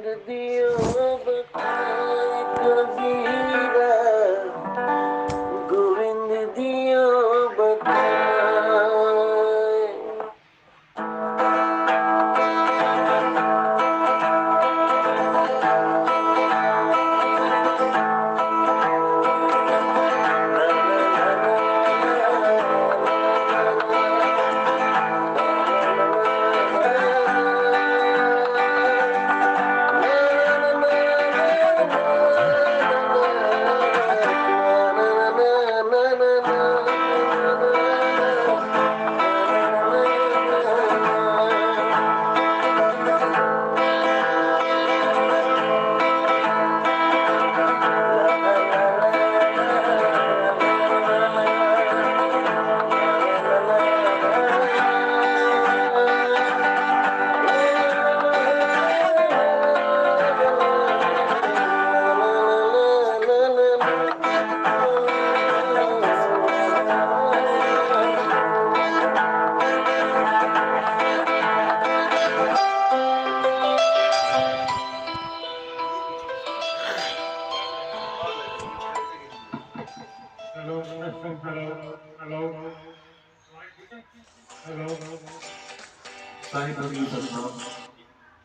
दियो बताए कबीरा, गोविंद दियो बताए।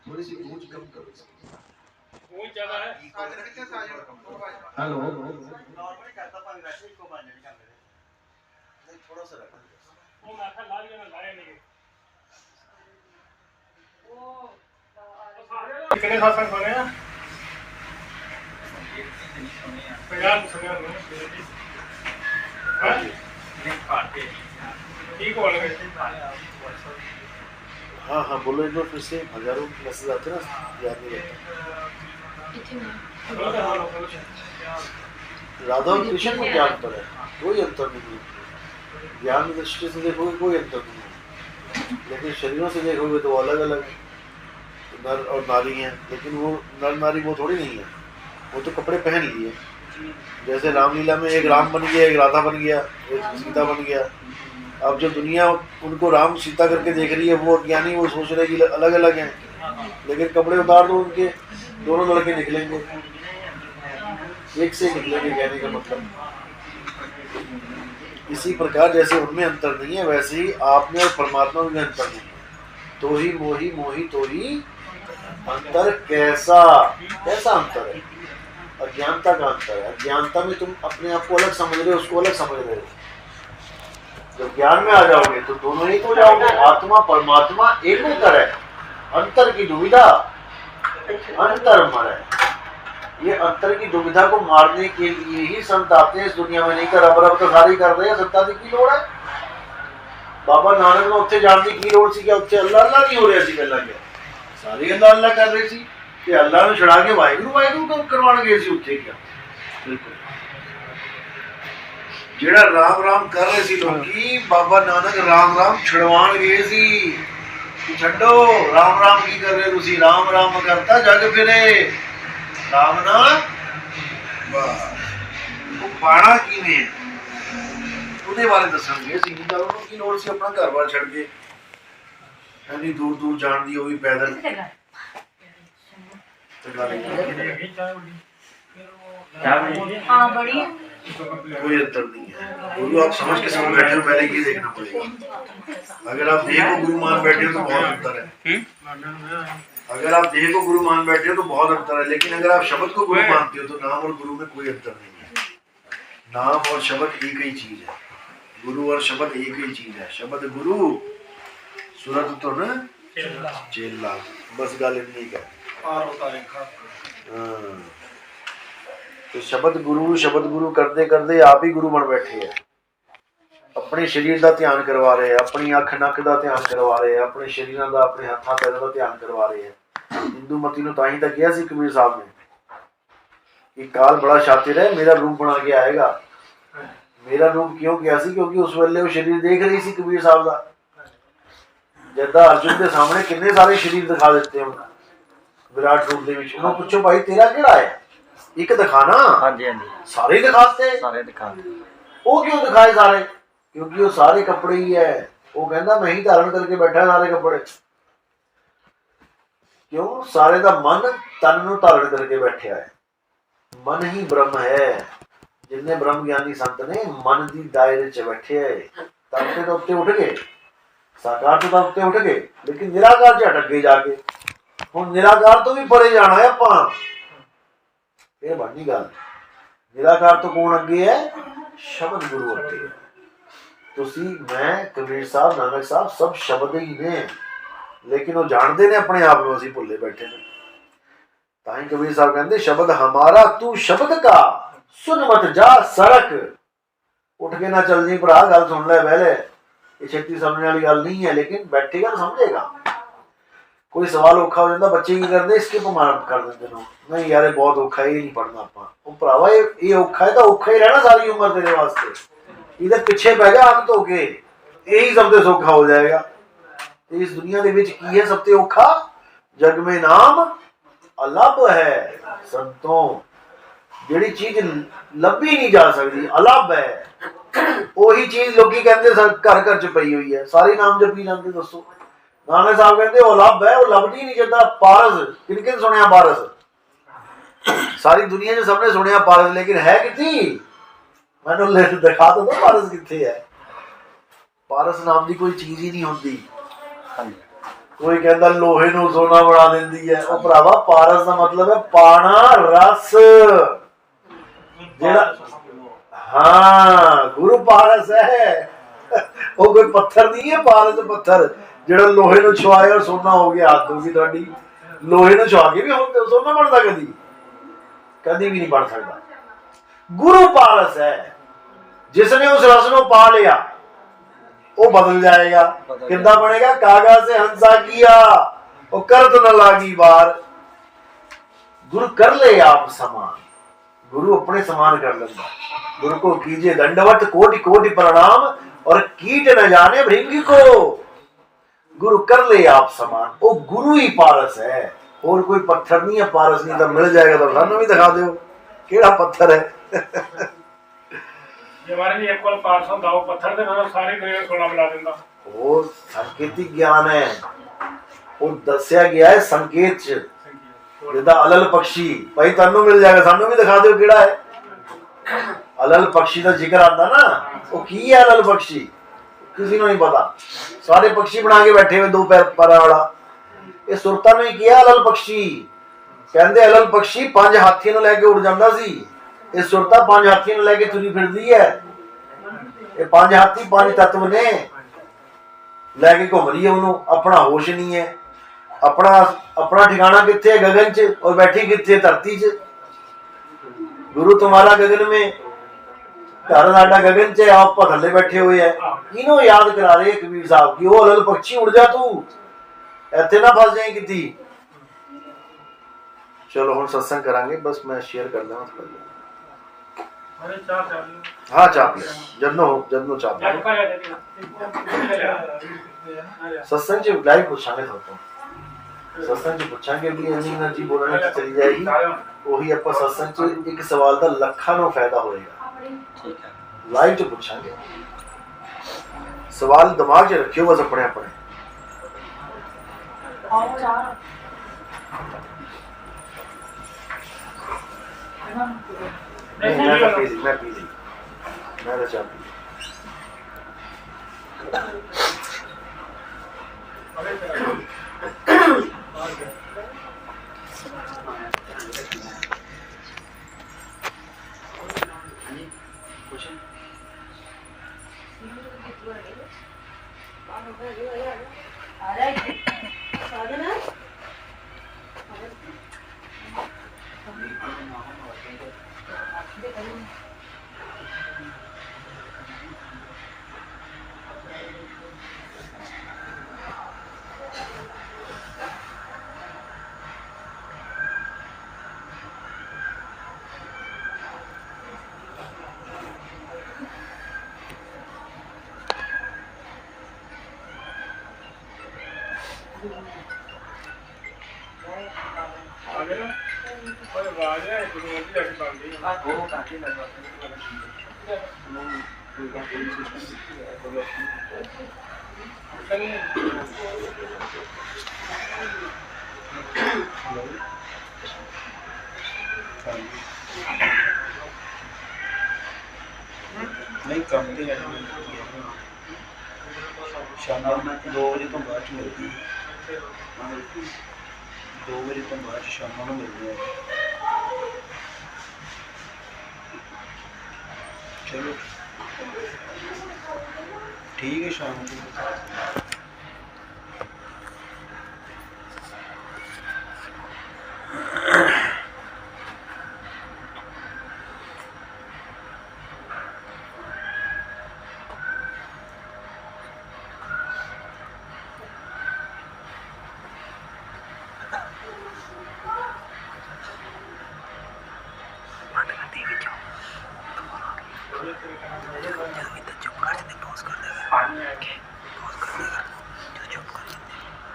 थोड़ी सी गूंज कम करो, गूंज ज्यादा है। हेलो नॉर्मली करता पानी वैसे ही को बन नहीं कर रहे, नहीं थोड़ा सा रखो वो माथा ला लिया ना लाया नहीं वो कितने साथ बने हैं 50 सुने हैं लिंक पार्टी ठीक हो लगे। हाँ हाँ बोलो एक बार फिर से। हजारों मैसेज आते ना, याद नहीं रहता। राधा और कृष्ण में क्या अंतर है? कोई अंतर नहीं है। ज्ञान की दृष्टि से देखोगे कोई अंतर नहीं है, लेकिन शरीरों से देखोगे तो अलग अलग है। नर और नारी हैं, लेकिन वो नर नारी वो थोड़ी नहीं है, वो तो कपड़े पहन लिए। जैसे रामलीला में एक राम बन गया, एक राधा बन गया, एक सीता बन गया। अब जो दुनिया उनको राम सीता करके देख रही है वो अज्ञानी, वो सोच रहे कि अलग अलग हैं, लेकिन कपड़े उतार दो उनके, दोनों लड़के निकलेंगे, एक से निकलेंगे। कहने का मतलब इसी प्रकार जैसे उनमें अंतर नहीं है, वैसे ही आप में और परमात्मा में अंतर नहीं है। तो ही मोही मोही तो ही अंतर कैसा कैसा अंतर है? अज्ञानता का अंतर है। अज्ञानता में तुम अपने आप को अलग समझ रहे हो, उसको अलग समझ रहे हो। जब ज्ञान में आ जाओगे तो दोनों एक हो जाओगे। आत्मा परमात्मा एक होकर है। अंतर की दुविधा अंतर मर है। ये अंतर की दुविधा को मारने के लिए ही संत आते हैं इस दुनिया में, नहीं कर रब तो सारी कर रहे हैं। संतानी की लोड़ है। बाबा नानक ने उत्थे जानने की लोड़ सी, क्या उत्थे अल्लाह अल्लाह नहीं हो रहा सी? पहला क्या सारी अल्लाह अल्लाह कर रही सी कि अल्लाह ने छड़ा के वाहिगुरू वाहिगुरू करवाने गए सी उत्थे? क्या बिल्कुल जेड़ा राम राम कर रहे सी लोगी, बाबा नानक राम राम छड़वान गए सी कि छड्डो राम राम की कर रहे तुसी, राम राम करता जग फिरे राम ना पाना किवें ਉਹਦੇ ਬਾਰੇ ਦੱਸਣਗੇ। ਅਸੀਂ ਤਾਂ ਉਹਨੂੰ ਕੀ ਲੋੜ ਸੀ ਆਪਣਾ ਘਰ-ਬਾਰ ਛੱਡ ਕੇ ਇੰਨੀ ਦੂਰ ਦੂਰ ਜਾਣ ਦੀ, ਉਹ ਵੀ ਪੈਦਲ। हाँ बढ़िया, कोई अंतर नहीं है। गुरु आप समझ के समझ बैठे हो, पहले ये देखना पड़ेगा। अगर आप देह को गुरु मान बैठे हो तो बहुत अंतर है। अगर आप देह को गुरु मान बैठे हो तो बहुत अंतर है, लेकिन अगर आप शब्द को गुरु मानते हो तो नाम और गुरु में कोई अंतर नहीं है। नाम और शब्द एक ही चीज है। गुरु और शब्द एक ही चीज है। शब्द गुरु सूरत तो न चेला, बस गल इतनी है। तो शब्द गुरु करते करते आप ही गुरु बन बैठे हैं। अपने शरीर का ध्यान करवा रहे हैं, अपनी अख नक का ध्यान करवा रहे हैं, अपने शरीर का, अपने हाथों पैरों का ध्यान करवा रहे हैं। हिंदू मती ने ताही तक किया कबीर साहब ने कि काल बड़ा शातिर है, मेरा रूप बना के आएगा। मेरा रूप क्यों किया सी? क्योंकि उस वेले वो शरीर देख रही सी कबीर साहब का। जदा अर्जुन के सामने कितने सारे शरीर दिखा देते हैं विराट रूप के विच। उन्होंने पूछो भाई तेरा केड़ा है? एक दिखाना। हाँ जी, हाँ जी। सारे दिखाते, सारे दिखाते। वो क्यों दिखाए सारे? क्योंकि वो सारे कपड़े ही है। वो कहता मैं ही धारण करके बैठा सारे कपड़े। क्यों? सारे का मन तन नूं धारण करके बैठा है। मन ही ब्रह्म है। जिन्ने ब्रह्म ज्ञानी संत ने मन की दायरे च बैठे है। तन ते तो उत्ते उठ गए, साकार तो उत्ते उठ गए, लेकिन निराकार च अटक गए जाके। हुण निराकार तो भी परे जाना है आपां। ये बननी गल। निराकार तो कौन अगे है? शब्द गुरु अगे है। तुसी मैं कबीर साहब नानक साहब सब शब्द ही ने, लेकिन वो जानते ने अपने आप को, असीं भुल्ले बैठे ने। ताई कबीर साहब कहते शब्द हमारा तू शब्द का सुन मत जा सरक। उठ के ना चल जी भरा, गल सुन ले पहले। ये छेती समझने वाली गल नहीं है, लेकिन बैठेगा तो समझेगा। कोई सवाल औखा हो जाता, बच्चे की करते इसके मार कर देते लोग, नहीं यार ये बहुत औखा है, ये नहीं पढ़ना आपा। वो भरावा ये औखा है तो औखा ही रहना सारी उम्र तेरे वास्ते। इधर पिछे पै जा हक धो के, यही सबसे सौखा हो जाएगा। इस दुनिया के विच की है सबसे औखा? जग में नाम अलभ है संतों। जिहड़ी चीज लभी नहीं जा सकती अलभ है, वही चीज लोग कहते घर घर च पई हुई है। सारी नाम जपी जाते। दसो नानक साहब कहते वो लभ है, वो लभदी नहीं जाता। पारस किन सुनिया? पारस सारी दुनिया ने सबने सुनिया पारस, लेकिन है कितनी? मैंने दिखा तो दो पारस कितने है। पारस नाम की कोई चीज ही नहीं होती। कोई कहता लोहे नूं सोना बना देंदी है। वो भरावा पारस का मतलब है पाना रस। जेड़ा हाँ गुरु पारस है। वो कोई पत्थर नहीं है। पारस पत्थर जेड़ा लोहे नूं छुआए और सोना हो गया। हाथ होगी थोड़ी। लोहे नूं छुआ के भी सोना बनता? कदी कदी भी नहीं बन सकता। गुरु पारस है। जिसने उस रस को पा लिया वो बदल जाएगा। कितना बनेगा? कागा से हंसा किया वो कर तो न लागी बार। गुरु कर ले आप समान। गुरु अपने समान कर लेगा। गुरु को कीजिए दंडवत कोटि कोटि प्रणाम, और कीट न जाने भृंगी को। गुरु कर ले आप समान। वो गुरु ही पारस है, और कोई पत्थर नहीं है। पारस नहीं तो मिल जाएगा तो सानू भी दिखा दो केड़ा पत्थर है। वो संकेतिक ज्ञान है। वो दसिया गया है संकेत च। जिदा अलल पक्षी भाई तन्नू मिल जाएगा, सानू भी दिखा दो केड़ा है। अलल पक्षी का जिक्र आता ना, वो की है अलल पक्षी? किसी को नहीं पता। सारे पक्षी बना के बैठे हुए दो पैर पर वाला। ये सुरता ने किया अलल पक्षी। कहते अलल पक्षी 5 हाथियों को लेके उड़ जाता सी। ये सुरता 5 हाथियों को लेके तुरी फिरदी है। ये 5 हाथी 5 तत्व ने लैके घूम रही है। उन्होंने अपना होश नहीं है। अपना ठिकाना कितने है? गगन च, और बैठी कितने? धरती च। गुरु तुम्हारा गगन में, घर साडा गगन च, आप थले बैठे हुए है। इन्हों याद करा रहे कबीर साहब की, वो अलल पक्षी उड़ जा तू, इत्थे ना फस जाए किती। चलो हम सत्संग करांगे, बस मैं शेयर कर देना थोड़ा। हाँ चाह पिया जदनो चाह पिया। सत्संग च लाइव पूछांगे थोड़ा। सत्संग च पूछांगे भी एनर्जी बोलने की चली जाएगी। वही आप सत्संग च एक सवाल का लखा नो फायदा होएगा। लाइव च पूछांगे। सवाल दिमाग च रखियो बस अपने अपने। मैं पी ली मैं तो चाह पी। नहीं करते हैं शाम 2 बजे तो बाद मिलती है 2 बजे तो बाद शाम को मिलती है चलो ठीक है शाम को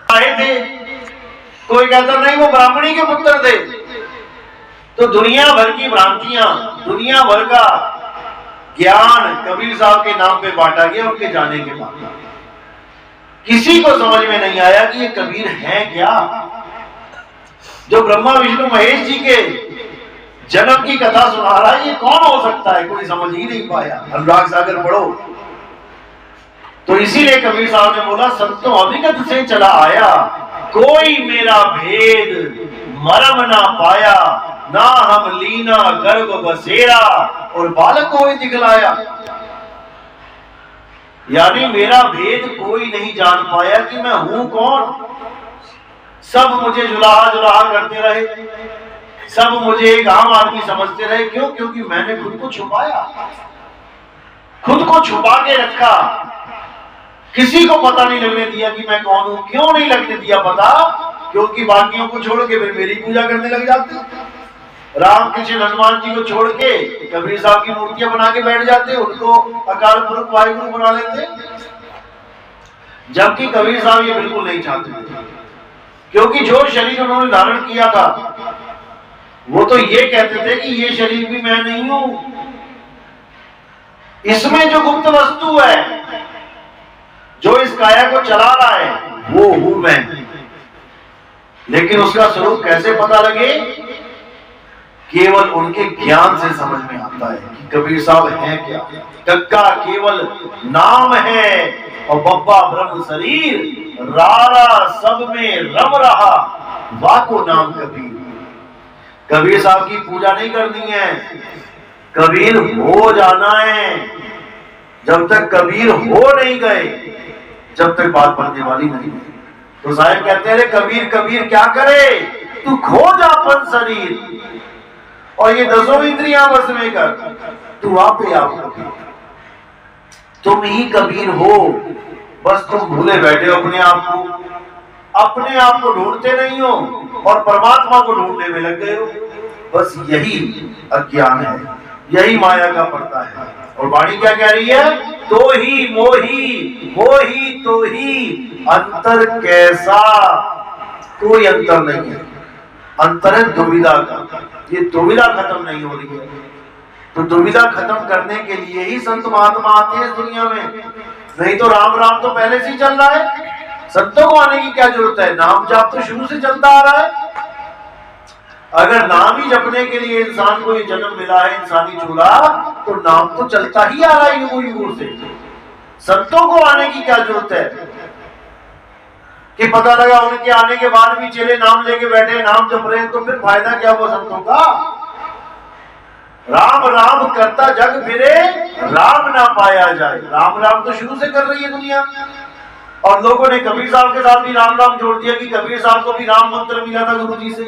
आए थे कोई कहता नहीं वो ब्राह्मणी के पुत्र थे। तो दुनिया भर की भ्रांतियां, दुनिया भर का ज्ञान कबीर साहब के नाम पे बांटा गया। उनके जाने के बाद किसी को समझ में नहीं आया कि ये कबीर है क्या। जो ब्रह्मा विष्णु महेश जी के जन्म की कथा सुना रहा है, ये कौन हो सकता है, कोई समझ ही नहीं पाया। अनुराग सागर पढ़ो। तो इसीलिए कबीर साहब ने बोला, संतों अभिगत से चला आया, कोई मेरा भेद मरम ना पाया, ना हम लीना गर्भ बसेरा, और बालक को ही दिखलाया। यानी मेरा भेद कोई नहीं जान पाया कि मैं हूं कौन। सब मुझे जुलाहा जुलाहा करते रहे, सब मुझे एक आम आदमी समझते रहे। क्यों? क्योंकि मैंने खुद को छुपाया, खुद को छुपा के रखा। किसी को पता नहीं लगने दिया कि मैं कौन हूं। क्यों नहीं लगने दिया पता? क्योंकि बाकियों को छोड़ के फिर मेरी पूजा करने लग जाते। राम कृष्ण हनुमान जी को छोड़ के कबीर साहब की मूर्तियां बना के बैठ जाते, उनको अकाल पुरख वाहिगुरु बना लेते। जबकि कबीर साहब ये बिल्कुल नहीं चाहते थे, क्योंकि जो शरीर उन्होंने धारण किया था वो तो ये कहते थे कि ये शरीर भी मैं नहीं हूं, इसमें जो गुप्त वस्तु है, जो इस काया को चला रहा है, वो हूं मैं। लेकिन उसका स्वरूप कैसे पता लगे? केवल उनके ज्ञान से समझ में आता है कि कबीर साहब हैं क्या। कक्का केवल नाम है और बब्बा ब्रह्म शरीर, रारा सब में रम रहा, वाको नाम कबीर। कबीर साहब की पूजा नहीं करनी है, कबीर हो जाना है। जब तक कबीर हो नहीं गए, जब तक बात बनने वाली नहीं। तो साहब कहते हैं, कबीर कबीर क्या करे, तू खो जा अपन शरीर और ये 10 इंद्रियां बस में कर, तू आप ही आप कबीर। तुम ही कबीर हो, बस तुम भूले बैठे हो अपने आप को, अपने आप को ढूंढते नहीं हो और परमात्मा को ढूंढने में लग गए हो। बस यही अज्ञान है, यही माया का पर्दा है। और वाणी क्या कह रही है? तो ही मोही, मोही तो ही, अंतर कैसा? कोई अंतर नहीं है। अंतर है दुविधा का। ये दुविधा खत्म नहीं हो रही है। तो दुविधा खत्म करने के लिए ही संत महात्मा आते हैं इस दुनिया में। नहीं तो राम राम तो पहले से ही चल रहा है, संतों को आने की क्या जरूरत है? नाम जाप तो शुरू से चलता आ रहा है। अगर नाम ही जपने के लिए इंसान को ये जन्म मिला है, इंसानी चूल्हा, तो नाम तो चलता ही आ रहा है युगों युगों से। संतों को आने की क्या जरूरत है कि पता लगा उनके आने के बाद भी चेले नाम लेके बैठे, नाम जप रहे हैं, तो फिर फायदा क्या हुआ संतों का? राम राम करता जग फिरे, राम ना पाया जाए। राम राम तो शुरू से कर रही है दुनिया। और लोगों ने कबीर साहब के साथ भी राम राम जोड़ दिया कि कबीर साहब को भी राम मंत्र मिला था गुरु जी से।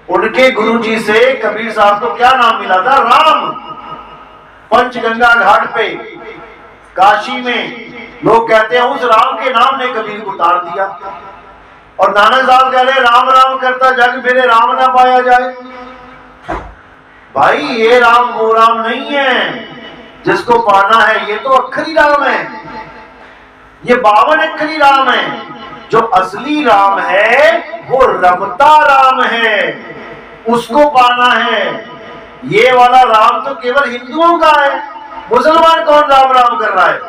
उनके गुरु जी से कबीर साहब को क्या नाम मिला था? राम। पंचगंगा घाट पे काशी में लोग कहते हैं उस राम के नाम ने कबीर को उतार दिया। और नानक साहब कह रहे राम राम करता जग फिरे, राम ना पाया जाए। भाई ये राम वो राम नहीं है जिसको पाना है, ये तो अक्षरी राम है, ये 52 अक्षरी राम है। जो असली राम है वो रमता राम है, उसको पाना है। ये वाला राम तो केवल हिंदुओं का है। मुसलमान कौन राम राम कर रहा है?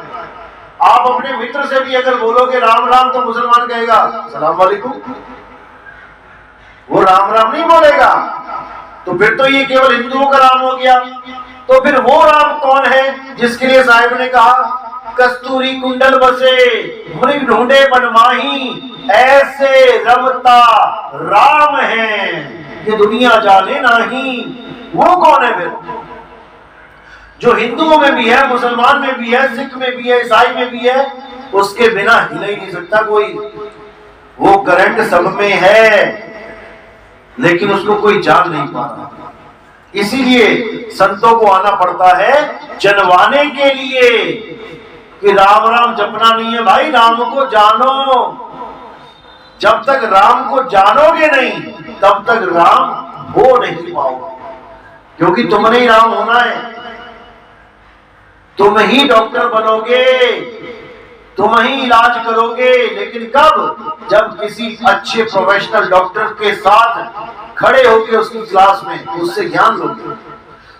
आप अपने मित्र से भी अगर बोलोगे राम राम, तो मुसलमान कहेगा सलाम वालेकुम। वो राम राम नहीं बोलेगा। तो फिर तो ये केवल हिंदुओं का राम हो गया। तो फिर वो राम कौन है जिसके लिए साहिब ने कहा कस्तूरी कुंडल बसे मृग ढूंढे बनमाही, ऐसे रमता राम है ये दुनिया जाने नहीं। वो कौन है फिर? जो हिंदुओं में भी है, मुसलमान में भी है, सिख में भी है, ईसाई में भी है, उसके बिना हिल ही नहीं सकता कोई। वो करंट सब में है लेकिन उसको कोई जान नहीं पा रहा। इसीलिए संतों को आना पड़ता है जनवाने के लिए कि राम राम जपना नहीं है भाई, राम को जानो। जब तक राम को जानोगे नहीं तब तक राम हो नहीं पाओगे, क्योंकि तुमने ही राम होना है। तुम ही डॉक्टर बनोगे, तुम ही इलाज करोगे, लेकिन कब? जब किसी अच्छे प्रोफेशनल डॉक्टर के साथ खड़े होकर उसकी क्लास में उससे ज्ञान लोगे।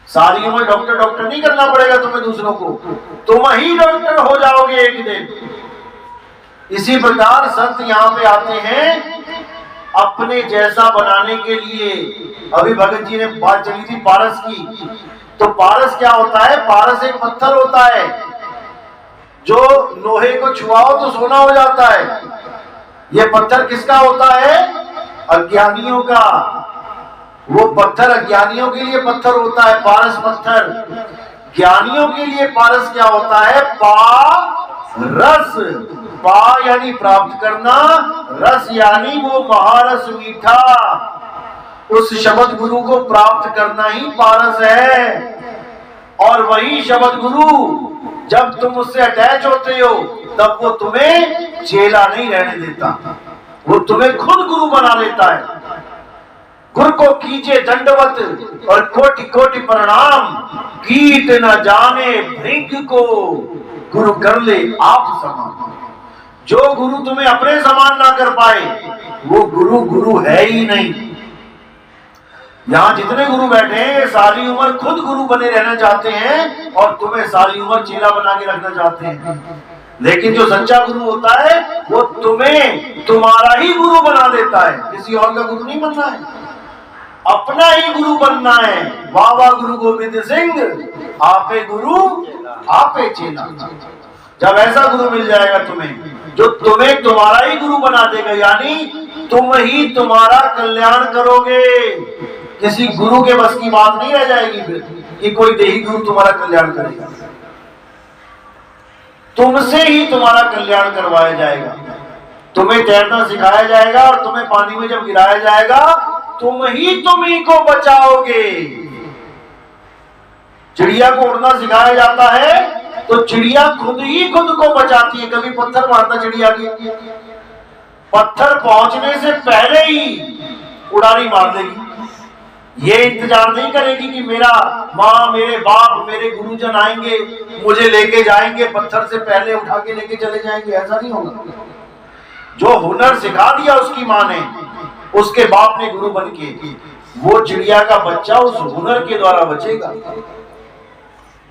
सारी उम्र डॉक्टर डॉक्टर नहीं करना पड़ेगा तुम्हें दूसरों को, तुम ही डॉक्टर हो जाओगे एक दिन। इसी प्रकार संत यहाँ पे आते हैं अपने जैसा बनाने के लिए। अभी भगत जी ने बात चली थी पारस की, तो पारस क्या होता है? पारस एक पत्थर होता है जो लोहे को छुआओ तो सोना हो जाता है। ये पत्थर किसका होता है? अज्ञानियों का। वो पत्थर अज्ञानियों के लिए पत्थर होता है, पारस पत्थर। ज्ञानियों के लिए पारस क्या होता है? पारस। पा यानी प्राप्त करना, रस यानी वो महारस मीठा। उस शब्द गुरु को प्राप्त करना ही पारस है। और वही शब्द गुरु जब तुम उससे अटैच होते हो तब वो तुम्हें चेला नहीं रहने देता, वो तुम्हें खुद गुरु बना लेता है। गुरु को कीजिए दंडवत और कोटि कोटि प्रणाम, कीट न जाने भृग को गुरु कर ले आप समान। जो गुरु तुम्हें अपने समान ना कर पाए वो गुरु गुरु है ही नहीं। यहाँ जितने गुरु बैठे हैं सारी उम्र खुद गुरु बने रहना चाहते हैं और तुम्हें सारी उम्र चेला बना के रखना चाहते हैं। लेकिन जो सच्चा गुरु होता है वो तुम्हें तुम्हारा ही गुरु बना देता है, किसी और का गुरु नहीं बनना है, अपना ही गुरु बनना है। बाबा गुरु गोविंद सिंह, आपे गुरु आपे चेला। जब ऐसा गुरु मिल जाएगा तुम्हें जो तुम्हें तुम्हारा ही गुरु बना देगा, यानी तुम ही तुम्हारा कल्याण करोगे। किसी गुरु के बस की बात नहीं रह जाएगी फिर कि कोई देही गुरु तुम्हारा कल्याण करेगा। तुमसे ही तुम्हारा कल्याण करवाया जाएगा। तुम्हें तैरना सिखाया जाएगा और तुम्हें पानी में जब गिराया जाएगा तुम ही को बचाओगे। चिड़िया को उड़ना सिखाया जाता है तो चिड़िया खुद ही खुद को बचाती है। कभी पत्थर मारता चिड़िया की, पत्थर पहुंचने से पहले ही उड़ारी मार देगी। ये इंतजार नहीं करेगी कि मेरा माँ, मेरे बाप, मेरे गुरुजन आएंगे मुझे लेके जाएंगे, पत्थर से पहले उठा के लेके चले जाएंगे, ऐसा नहीं होगा। जो हुनर सिखा दिया उसकी माँ ने, उसके बाप ने गुरु बन के, वो चिड़िया का बच्चा उस हुनर के द्वारा बचेगा।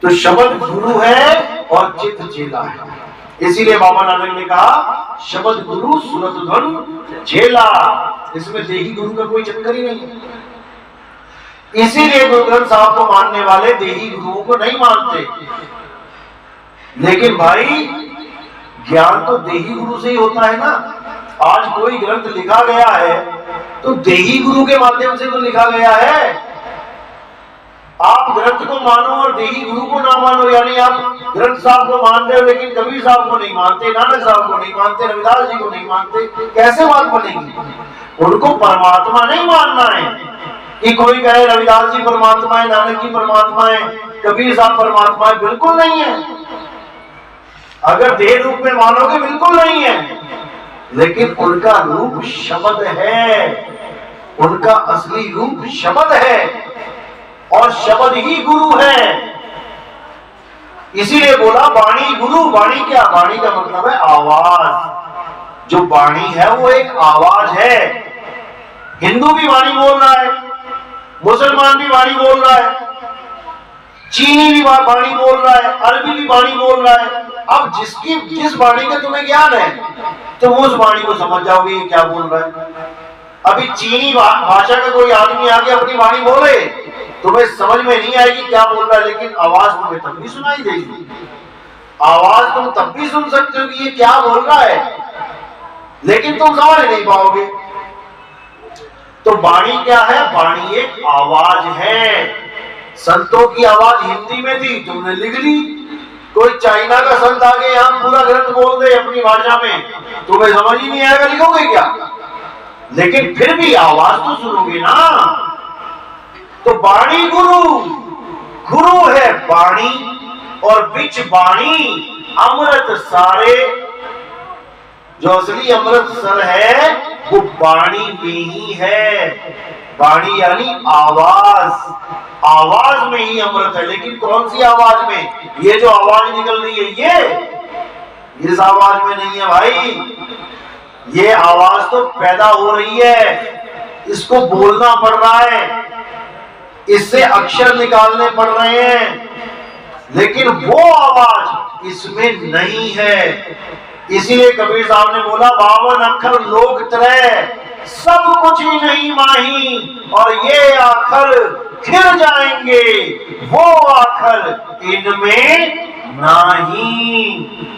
तो शब्द गुरु है और चित्त चेला है। इसीलिए बाबा नानक ने कहा शब्द गुरु सुरत धन चेला। इसमें देही गुरु का कोई चक्कर ही नहीं है। इसीलिए गुरु ग्रंथ साहब को मानने वाले देही गुरुओं को नहीं मानते। लेकिन भाई ज्ञान तो देही गुरु से ही होता है ना। आज कोई ग्रंथ लिखा गया है तो देही गुरु के माध्यम से तो लिखा गया है। आप ग्रंथ को मानो और देही गुरु को ना मानो, यानी आप ग्रंथ साहब को मान रहे हो लेकिन कबीर साहब को नहीं मानते, नानक साहब को नहीं मानते, रविदास जी को नहीं मानते, कैसे बात बनेगी? उनको परमात्मा नहीं मानना है कि कोई कहे रविदास जी परमात्मा है, नानक जी परमात्मा है, कबीर साहब परमात्मा है, बिल्कुल नहीं है। अगर देह रूप में मानोगे बिल्कुल नहीं है, लेकिन उनका रूप शब्द है, उनका असली रूप शब्द है और शब्द ही गुरु है। इसीलिए बोला वाणी गुरु। वाणी क्या? वाणी का मतलब है आवाज। जो वाणी है वो एक आवाज है। हिंदू भी वाणी बोल रहा है, मुसलमान भी वाणी बोल रहा है, चीनी भी वाणी बोल रहा है, अरबी भी वाणी बोल रहा है। अब जिस वाणी का तुम्हें ज्ञान है तुम उस वाणी को समझ जाओगे ये क्या बोल रहा है। अभी चीनी भाषा का कोई आदमी आके अपनी वाणी बोले, तुम्हें समझ में नहीं आएगी क्या बोल रहा है, लेकिन आवाज तुम्हें तब भी सुनाई देगी। आवाज तुम तब भी सुन सकते हो कि ये क्या बोल रहा है, लेकिन तुम समझ नहीं पाओगे। तो वाणी क्या है? वाणी एक आवाज है। संतों की आवाज हिंदी में थी, तुमने लिख ली। कोई चाइना का संत आके यहां पूरा ग्रंथ बोल दे अपनी भाषा में, तुम्हें समझ ही नहीं आएगा, लिखोगे क्या? लेकिन फिर भी आवाज तो सुनोगे ना। तो वाणी गुरु, गुरु है वाणी, और बिच वाणी अमृत सारे। जो असली अमृत सर है वो वाणी में ही है। वाणी यानी आवाज, आवाज में ही अमृत है। लेकिन कौन सी आवाज में? ये जो आवाज निकल रही है ये इस आवाज में नहीं है भाई। ये आवाज तो पैदा हो रही है, इसको बोलना पड़ रहा है, इससे अक्षर निकालने पड़ रहे हैं, लेकिन वो आवाज इसमें नहीं है। इसीलिए कबीर साहब ने बोला 52 अक्षर लोक त्रय, सब कुछ ही नहीं माही, और ये आखर खिल जाएंगे, वो आखर इनमें नहीं।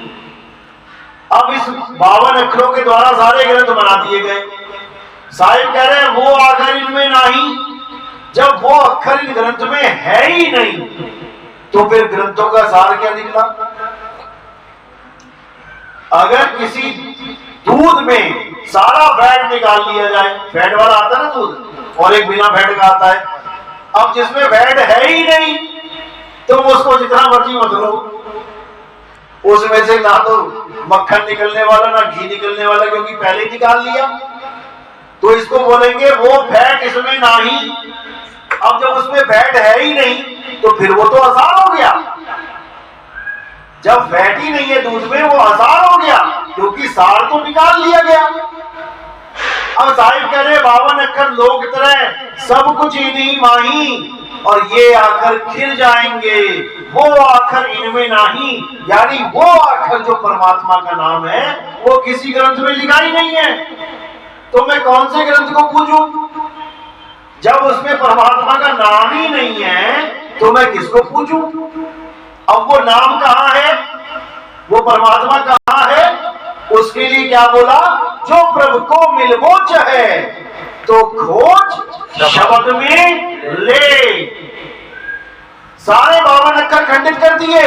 अब इस 52 अक्षरों के द्वारा सारे ग्रंथ बना दिए गए। साहिब कह रहे हैं वो आखर इनमें नहीं। जब वो अक्षर इन ग्रंथ में है ही नहीं, तो फिर ग्रंथों का सार क्या निकला? अगर किसी दूध में सारा फैट निकाल लिया जाए, फैट वाला आता है ना दूध, और एक बिना फैट का आता है, अब जिसमें फैट है ही नहीं, तुम उसको जितना मर्जी मत लो, उसमें से ना तो मक्खन निकलने वाला ना घी निकलने वाला, क्योंकि पहले ही निकाल लिया। तो इसको बोलेंगे वो फैट इसमें नहीं। अब जब उसमें फैट है ही नहीं, तो फिर वो तो आसार हो गया। जब फैट ही नहीं है दूध में, वो आसार हो गया, क्योंकि सार तो निकाल लिया गया। अब साहिब कह रहे 52 अक्षर लोक त्रय, सब कुछ इन्हीं माही, और ये आखर खिल जाएंगे, वो आखर इनमें नहीं। यानी वो आखर जो परमात्मा का नाम है वो किसी ग्रंथ में लिखा ही नहीं है। तो मैं कौन से ग्रंथ को पूजूं? जब उसमें परमात्मा का नाम ही नहीं है तो मैं किसको पूजूं? अब वो नाम कहां है, वो परमात्मा कहां है? उसके लिए क्या बोला? जो प्रभु को मिलवोच है तो खोज शब्द में ले। सारे 52 अक्षर खंडित कर दिए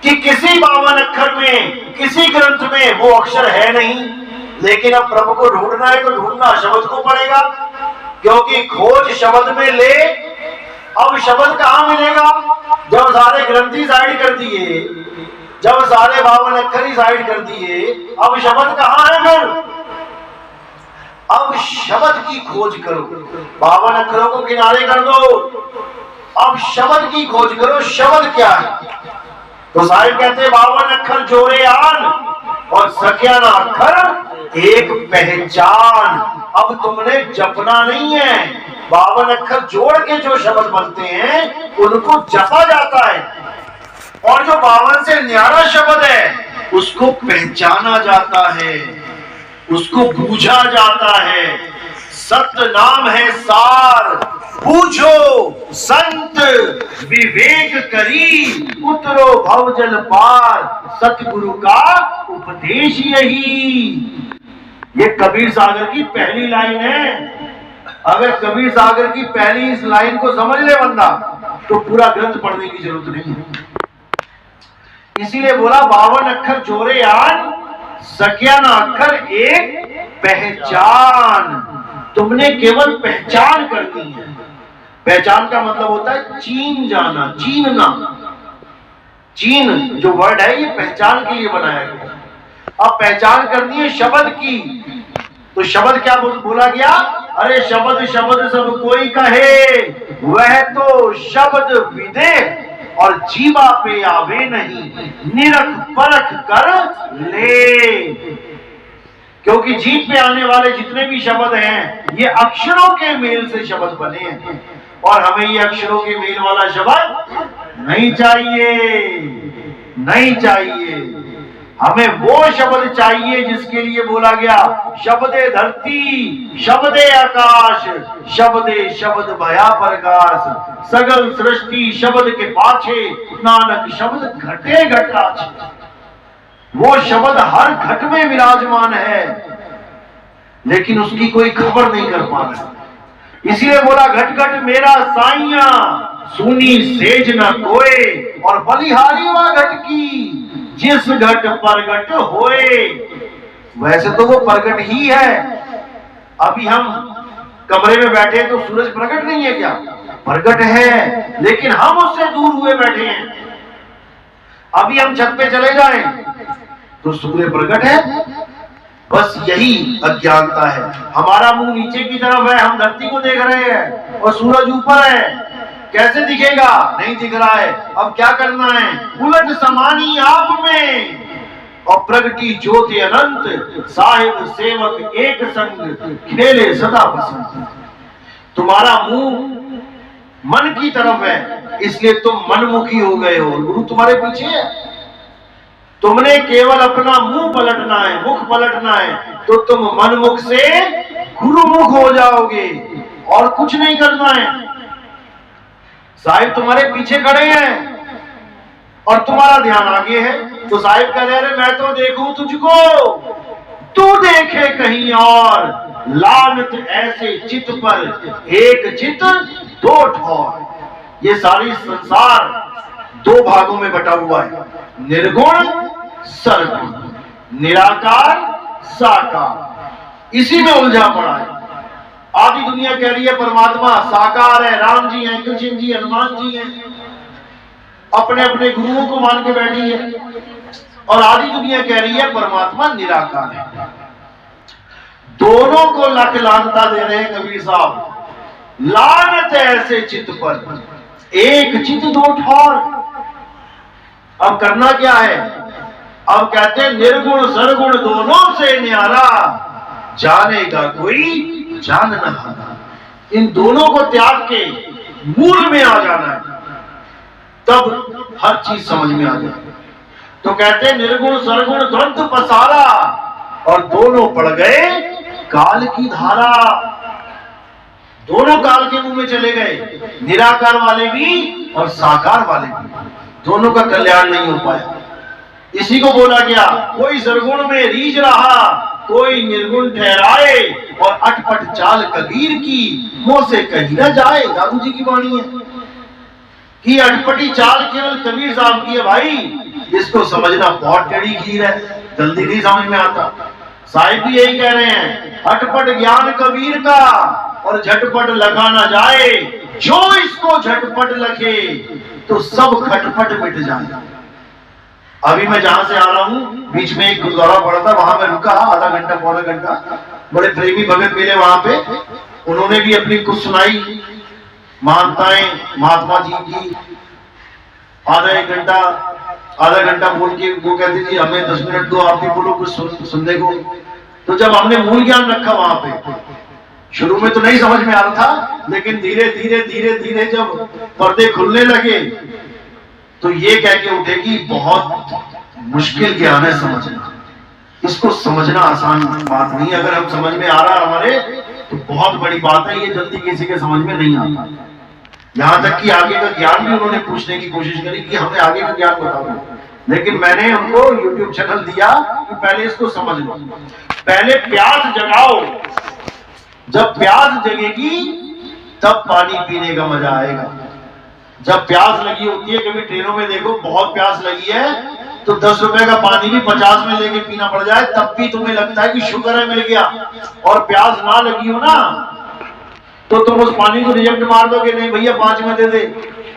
कि किसी 52 अक्षर में, किसी ग्रंथ में वो अक्षर है नहीं। लेकिन अब प्रभु को ढूंढना है तो ढूंढना शब्द को पड़ेगा, क्योंकि खोज शब्द में ले। अब शब्द कहां मिलेगा? जब सारे ग्रंथी साइड कर दिए, जब सारे 52 अक्षर ही साइड कर दिए, अब शब्द कहां है फिर? अब शब्द की खोज करो। 52 अक्षरों को किनारे कर दो, अब शब्द की खोज करो। शब्द क्या है? तो साहिब कहते 52 अक्षर जोड़े आन, और सख्या ना अक्षर एक पहचान। अब तुमने जपना नहीं है, 52 अक्षर जोड़ के जो शब्द बनते हैं उनको जपा जाता है, और जो 52 से न्यारा शब्द है उसको पहचाना जाता है, उसको बूझा जाता है। सत्य नाम है सार, बूझो संत विवेक करी, उतरो भव जल पार, सतगुरु का उपदेश यही। ये कबीर सागर की पहली लाइन है। अगर कबीर सागर की पहली इस लाइन को समझ ले बंदा, तो पूरा ग्रंथ पढ़ने की जरूरत नहीं है। इसीलिए बोला 52 अक्षर जोरे आन, सख्या ना अक्षर एक पहचान। तुमने केवल पहचान कर दी है। पहचान का मतलब होता है चीन जाना, चीनना। चीन जो वर्ड है ये पहचान के लिए बनाया गया। अब पहचान करनी है शब्द की, तो शब्द क्या बोला गया? अरे शब्द शब्द सब कोई कहे, वह तो शब्द विदे, और जीवा पे आवे नहीं, निरख परख कर ले। क्योंकि जीव पे आने वाले जितने भी शब्द हैं ये अक्षरों के मेल से शब्द बने हैं, और हमें ये अक्षरों के मेल वाला शब्द नहीं चाहिए, नहीं चाहिए। हमें वो शब्द चाहिए जिसके लिए बोला गया शब्दे धरती शब्दे आकाश शब्दे शब्द भया प्रकाश सगल सृष्टि शब्द के पाछे नानक शब्द घटे घटाछ। वो शब्द हर घट में विराजमान है लेकिन उसकी कोई खबर नहीं कर पा रहा। इसीलिए बोला घट घट मेरा साइया सुनी सेज न कोए और बलिहारी वा घट की जिस घट प्रगट होए। वैसे तो वो प्रगट ही है। अभी हम कमरे में बैठे तो सूरज प्रगट नहीं है क्या? प्रगट है लेकिन हम उससे दूर हुए बैठे हैं। अभी हम छत पे चले जाएं तो सूर्य प्रकट है। बस यही अज्ञानता है। हमारा मुंह नीचे की तरफ है, हम धरती को देख रहे हैं और सूरज ऊपर है। कैसे दिखेगा? नहीं दिख रहा है। अब क्या करना है? उलट समानी आप में और प्रगति ज्योति अनंत साहिब सेवक एक संग खेले सदा बसंत। तुम्हारा मुंह मन की तरफ है इसलिए तुम मनमुखी हो गए हो, गुरु तुम्हारे पीछे है। तुमने केवल अपना मुंह पलटना है, मुख पलटना है तो तुम मनमुख से गुरुमुख हो जाओगे और कुछ नहीं करना है। साहिब तुम्हारे पीछे खड़े हैं और तुम्हारा ध्यान आगे है तो साहिब कह रहे मैं तो देखूं तुझको, तू देखे कहीं और। लानत ऐसे चित पर एक चित दो ठौर। ये सारी संसार दो भागों में बटा हुआ है, निर्गुण सरगुण, निराकार साकार। इसी में उलझा पड़ा है। आधी दुनिया कह रही है परमात्मा साकार है, राम जी हैं, कृष्ण जी, हनुमान जी हैं, अपने अपने गुरुओं को मान के बैठी है। और आधी दुनिया कह रही है परमात्मा निराकार है। दोनों को लक लानता दे रहे हैं कबीर साहब। लानत ऐसे चित्त पर एक चित्त दो ठौर। अब करना क्या है? अब कहते हैं निर्गुण सरगुण दोनों से न्यारा जानेगा कोई जान न हारा। इन दोनों को त्याग के मूल में आ जाना है तब हर चीज समझ में आ जाए। तो कहते हैं निर्गुण सरगुण द्वंद्व पसारा और दोनों पड़ गए काल की धारा। दोनों काल के मुंह में चले गए, निराकार वाले भी और साकार वाले भी। दोनों का कल्याण नहीं हो पाया। इसी को बोला गया कोई सरगुण में रीझ रहा कोई निर्गुण ठहराए और अटपट चाल कबीर की मुंह से कही न जाए। दादू जी की वाणी है कि अटपटी चाल केवल कबीर साहब की है भाई। इसको समझना बहुत टेढ़ी खीर है, जल्दी नहीं समझ में आता। साहिब भी यही कह रहे हैं अटपट ज्ञान कबीर का और झटपट लगा ना जाए। जो इसको झटपट लगे तो सब खटपट मिट जाए। अभी मैं जहां से आ रहा हूं बीच में एक गुरुद्वारा पड़ा था, वहां मैं रुका आधा घंटा पौना घंटा। बड़े प्रेमी भगत मिले वहां पे, उन्होंने भी अपनी कुछ सुनाई महानताएं महात्मा जी की। आधा घंटा बोल के वो कहते जी हमें 10 मिनट दो, आप भी बोलो कुछ सुनने को। तो जब हमने मूल ज्ञान रखा वहां पे, शुरू में तो नहीं समझ में आ रहा था लेकिन धीरे धीरे जब पर्दे खुलने लगे तो ये कह के उठे कि बहुत मुश्किल ज्ञान है समझना। इसको समझना आसान बात नहीं। अगर हम समझ में आ रहा है हमारे तो बहुत बड़ी बात है। ये जल्दी किसी के समझ में नहीं आता। यहाँ तक कि आगे का ज्ञान भी उन्होंने पूछने की कोशिश करी कि हमें आगे का ज्ञान बताओ, लेकिन मैंने उनको YouTube चैनल दिया कि पहले इसको समझ लो, पहले प्यास जगाओ। जब प्यास जगेगी तब पानी पीने का मजा आएगा। जब प्यास लगी होती है, कभी ट्रेनों में देखो बहुत प्यास लगी है तो 10 रुपए का पानी भी 50 में लेके पीना पड़ जाए तब भी तुम्हें लगता है कि शुक्र है मिल गया। और प्यास ना लगी हो ना तो तुम उस पानी को रिजेक्ट मार दोगे, नहीं भैया 5 में दे दे,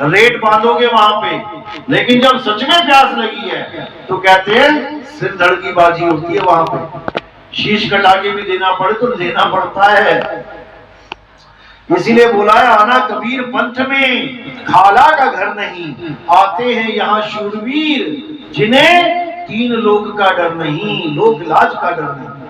रेट बांधोगे वहां पे। लेकिन जब सच में प्यास लगी है तो कहते हैं सिर धड़ की बाजी होती है। वहां पे शीश कटा के भी देना पड़े तो लेना पड़ता है। इसीलिए बोला है आना कबीर पंथ में खाला का घर नहीं, आते हैं यहाँ शूरवीर जिन्हें 3 लोक का डर नहीं, लोक लाज का डर नहीं।